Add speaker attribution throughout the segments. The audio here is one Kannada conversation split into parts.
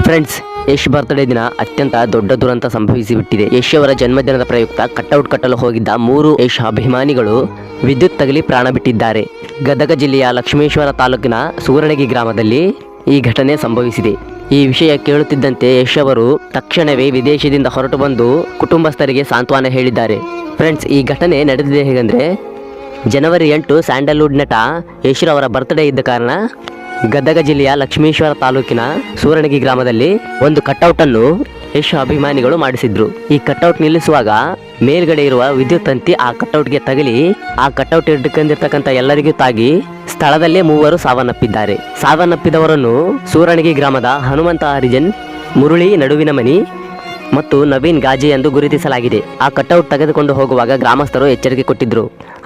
Speaker 1: ಫ್ರೆಂಡ್ಸ್, ಯಶ್ ಬರ್ತ್ಡೇ ದಿನ ಅತ್ಯಂತ ದೊಡ್ಡ ದುರಂತ ಸಂಭವಿಸಿಬಿಟ್ಟಿದೆ. ಯಶ್ ಅವರ ಜನ್ಮದಿನದ ಪ್ರಯುಕ್ತ ಕಟ್ಔಟ್ ಕಟ್ಟಲು ಹೋಗಿದ್ದ 3 ಯಶ್ ಅಭಿಮಾನಿಗಳು ವಿದ್ಯುತ್ ತಗುಲಿ ಪ್ರಾಣ ಬಿಟ್ಟಿದ್ದಾರೆ. ಗದಗ ಜಿಲ್ಲೆಯ ಲಕ್ಷ್ಮೇಶ್ವರ ತಾಲೂಕಿನ ಸೂರಣಗಿ ಗ್ರಾಮದಲ್ಲಿ ಈ ಘಟನೆ ಸಂಭವಿಸಿದೆ. ಈ ವಿಷಯ ಕೇಳುತ್ತಿದ್ದಂತೆ ಯಶ್ ಅವರು ತಕ್ಷಣವೇ ವಿದೇಶದಿಂದ ಹೊರಟು ಬಂದು ಕುಟುಂಬಸ್ಥರಿಗೆ ಸಾಂತ್ವನ ಹೇಳಿದ್ದಾರೆ. ಫ್ರೆಂಡ್ಸ್, ಈ ಘಟನೆ ನಡೆದಿದೆ ಹೇಗೆಂದರೆ, ಜನವರಿ 8 ಸ್ಯಾಂಡಲ್ವುಡ್ ನಟ ಯಶ್ ಅವರ ಬರ್ತ್ಡೇ ಇದ್ದ ಕಾರಣ ಗದಗ ಜಿಲ್ಲೆಯ ಲಕ್ಷ್ಮೇಶ್ವರ ತಾಲೂಕಿನ ಸೂರಣಗಿ ಗ್ರಾಮದಲ್ಲಿ ಒಂದು ಕಟ್ಔಟ್ ಅನ್ನು ಯಶ್ ಅಭಿಮಾನಿಗಳು ಮಾಡಿಸಿದ್ರು. ಈ ಕಟ್ಔಟ್ ನಿಲ್ಲಿಸುವಾಗ ಮೇಲ್ಗಡೆ ಇರುವ ವಿದ್ಯುತ್ ತಂತಿ ಆ ಕಟ್ಔಟ್ಗೆ ತಗಲಿ ಆ ಕಟ್ಔಟ್ ಹಿಡ್ಕೊಂಡಿರ್ತಕ್ಕಂಥ ಎಲ್ಲರಿಗೂ ತಾಗಿ ಸ್ಥಳದಲ್ಲೇ 3 ಸಾವನ್ನಪ್ಪಿದ್ದಾರೆ. ಸಾವನ್ನಪ್ಪಿದವರನ್ನು ಸೂರಣಗಿ ಗ್ರಾಮದ ಹನುಮಂತ ಹರಿಜನ್, ಮುರುಳಿ ನಡುವಿನ ಮನಿ ಮತ್ತು ನವೀನ್ ಗಾಜಿ ಎಂದು ಗುರುತಿಸಲಾಗಿದೆ. ಆ ಕಟ್ಔಟ್ ತೆಗೆದುಕೊಂಡು ಹೋಗುವಾಗ ಗ್ರಾಮಸ್ಥರು ಎಚ್ಚರಿಕೆ ಕೊಟ್ಟಿದ್ರು.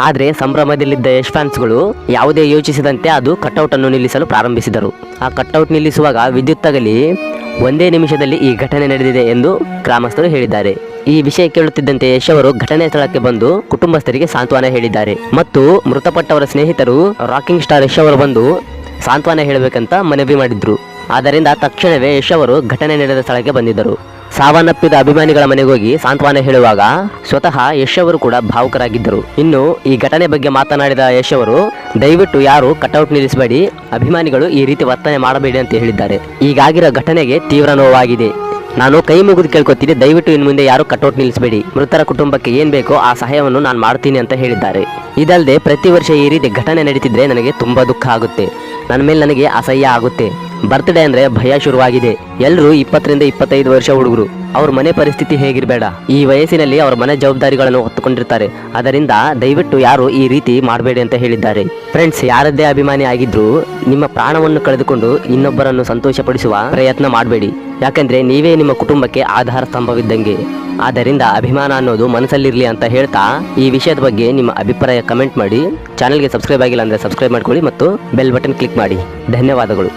Speaker 1: ಆದರೆ ಸಂಭ್ರಮದಲ್ಲಿದ್ದ ಯಶ್ ಫ್ಯಾನ್ಸ್ಗಳು ಯಾವುದೇ ಯೋಚಿಸದಂತೆ ಅದು ಕಟ್ಔಟ್ ಅನ್ನು ನಿಲ್ಲಿಸಲು ಪ್ರಾರಂಭಿಸಿದರು. ಆ ಕಟ್ಔಟ್ ನಿಲ್ಲಿಸುವಾಗ ವಿದ್ಯುತ್ ತಗಲಿ 1 ನಿಮಿಷದಲ್ಲಿ ಈ ಘಟನೆ ನಡೆದಿದೆ ಎಂದು ಗ್ರಾಮಸ್ಥರು ಹೇಳಿದ್ದಾರೆ. ಈ ವಿಷಯ ಕೇಳುತ್ತಿದ್ದಂತೆ ಯಶ್ ಅವರು ಘಟನೆ ಸ್ಥಳಕ್ಕೆ ಬಂದು ಕುಟುಂಬಸ್ಥರಿಗೆ ಸಾಂತ್ವನ ಹೇಳಿದ್ದಾರೆ ಮತ್ತು ಮೃತಪಟ್ಟವರ ಸ್ನೇಹಿತರು ರಾಕಿಂಗ್ ಸ್ಟಾರ್ ಯಶ್ ಅವರು ಬಂದು ಸಾಂತ್ವನ ಹೇಳಬೇಕಂತ ಮನವಿ ಮಾಡಿದ್ರು. ಆದ್ದರಿಂದ ತಕ್ಷಣವೇ ಯಶ್ ಅವರು ಘಟನೆ ನಡೆದ ಸ್ಥಳಕ್ಕೆ ಬಂದಿದ್ದರು. ಸಾವನ್ನಪ್ಪಿದ ಅಭಿಮಾನಿಗಳ ಮನೆಗೆ ಹೋಗಿ ಸಾಂತ್ವನ ಹೇಳುವಾಗ ಸ್ವತಃ ಯಶ್ ಅವರು ಕೂಡ ಭಾವುಕರಾಗಿದ್ದರು. ಇನ್ನು ಈ ಘಟನೆ ಬಗ್ಗೆ ಮಾತನಾಡಿದ ಯಶ್ ಅವರು, ದಯವಿಟ್ಟು ಯಾರು ಕಟ್ಔಟ್ ನಿಲ್ಲಿಸಬೇಡಿ, ಅಭಿಮಾನಿಗಳು ಈ ರೀತಿ ವರ್ತನೆ ಮಾಡಬೇಡಿ ಅಂತ ಹೇಳಿದ್ದಾರೆ. ಈಗಾಗಿರೋ ಘಟನೆಗೆ ತೀವ್ರ ನೋವಾಗಿದೆ. ನಾನು ಕೈ ಮುಗಿದು ಕೇಳ್ಕೊತೀನಿ, ದಯವಿಟ್ಟು ಇನ್ನು ಮುಂದೆ ಯಾರು ಕಟ್ಔಟ್ ನಿಲ್ಲಿಸಬೇಡಿ. ಮೃತರ ಕುಟುಂಬಕ್ಕೆ ಏನ್ ಬೇಕೋ ಆ ಸಹಾಯವನ್ನು ನಾನು ಮಾಡ್ತೀನಿ ಅಂತ ಹೇಳಿದ್ದಾರೆ. ಇದಲ್ಲದೆ ಪ್ರತಿ ವರ್ಷ ಈ ರೀತಿ ಘಟನೆ ನಡೀತಿದ್ರೆ ನನಗೆ ತುಂಬಾ ದುಃಖ ಆಗುತ್ತೆ. ನನ್ನ ಮೇಲೆ ನನಗೆ ಅಸಹ್ಯ ಆಗುತ್ತೆ. ಬರ್ತ್ಡೇ ಅಂದ್ರೆ ಭಯ ಶುರುವಾಗಿದೆ. ಎಲ್ಲರೂ 20 ರಿಂದ 25 ವರ್ಷ ಹುಡುಗರು. ಅವ್ರ ಮನೆ ಪರಿಸ್ಥಿತಿ ಹೇಗಿರಬೇಡ. ಈ ವಯಸ್ಸಿನಲ್ಲಿ ಅವ್ರ ಮನೆ ಜವಾಬ್ದಾರಿಗಳನ್ನು ಹೊತ್ತುಕೊಂಡಿರ್ತಾರೆ. ಅದರಿಂದ ದಯವಿಟ್ಟು ಯಾರು ಈ ರೀತಿ ಮಾಡಬೇಡಿ ಅಂತ ಹೇಳಿದ್ದಾರೆ. ಫ್ರೆಂಡ್ಸ್, ಯಾರದ್ದೇ ಅಭಿಮಾನಿ ಆಗಿದ್ರು ನಿಮ್ಮ ಪ್ರಾಣವನ್ನು ಕಳೆದುಕೊಂಡು ಇನ್ನೊಬ್ಬರನ್ನು ಸಂತೋಷಪಡಿಸುವ ಪ್ರಯತ್ನ ಮಾಡಬೇಡಿ. ಯಾಕಂದ್ರೆ ನೀವೇ ನಿಮ್ಮ ಕುಟುಂಬಕ್ಕೆ ಆಧಾರ ಸ್ತಂಭವಿದ್ದಂಗೆ. ಆದ್ದರಿಂದ ಅಭಿಮಾನ ಅನ್ನೋದು ಮನಸ್ಸಲ್ಲಿರಲಿ ಅಂತ ಹೇಳ್ತಾ ಈ ವಿಷಯದ ಬಗ್ಗೆ ನಿಮ್ಮ ಅಭಿಪ್ರಾಯ ಕಮೆಂಟ್ ಮಾಡಿ. ಚಾನಲ್ಗೆ ಸಬ್ಸ್ಕ್ರೈಬ್ ಆಗಿಲ್ಲ ಅಂದರೆ ಸಬ್ಸ್ಕ್ರೈಬ್ ಮಾಡ್ಕೊಳ್ಳಿ ಮತ್ತು ಬೆಲ್ ಬಟನ್ ಕ್ಲಿಕ್ ಮಾಡಿ. ಧನ್ಯವಾದಗಳು.